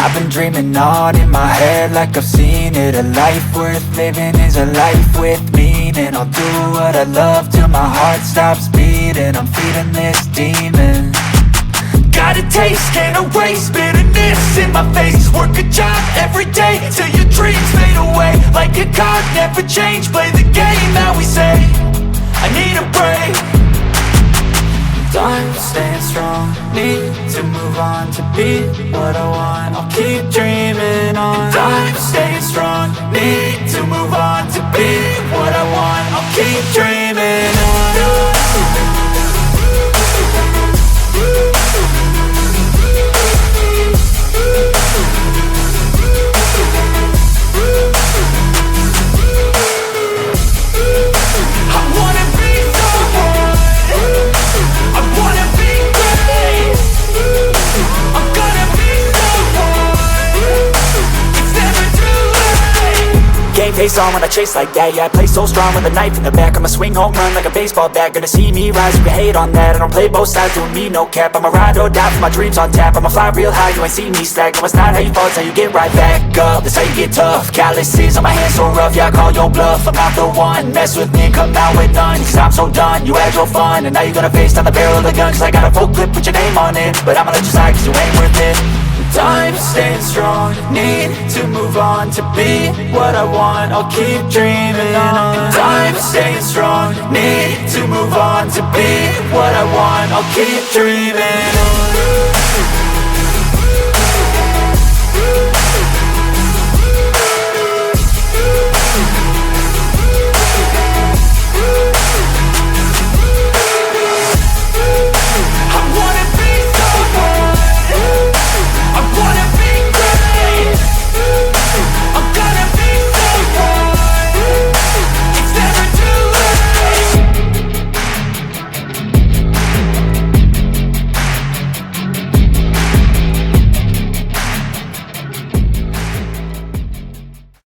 I've been dreaming on in my head like I've seen it. A life worth living is a life with meaning. I'll do what I love till my heart stops beating. I'm feeding this demon. Got a taste, can't erase bitterness in my face. Work a job every day till your dreams fade away. Like a card, never change, play the game that we say. I need a break. I'm staying strong, need to move on to be what I want. I'll keep dreaming on. I'm staying strong, need to move on to be what I want. I'll keep dreaming on. Face on when I chase like that. Yeah, I play so strong with a knife in the back. I'ma swing home run like a baseball bat. Gonna see me rise, you can hate on that. I don't play both sides, doing me no cap. I'ma ride or die for my dreams on tap. I'ma fly real high, you ain't see me slack. No, it's not how you fall, it's how you get right back up. That's how you get tough. Calluses on my hands so rough, yeah, I call your bluff. I'm not the one, mess with me and come out with none. Cause I'm so done, you had your fun. And now you're gonna face down the barrel of the gun. Cause I got a full clip with your name on it. But I'ma let you slide cause you ain't worth it. I'm staying strong, need to move on to be what I want. I'll keep dreaming on. I'm staying strong, need to move on to be what I want. I'll keep dreaming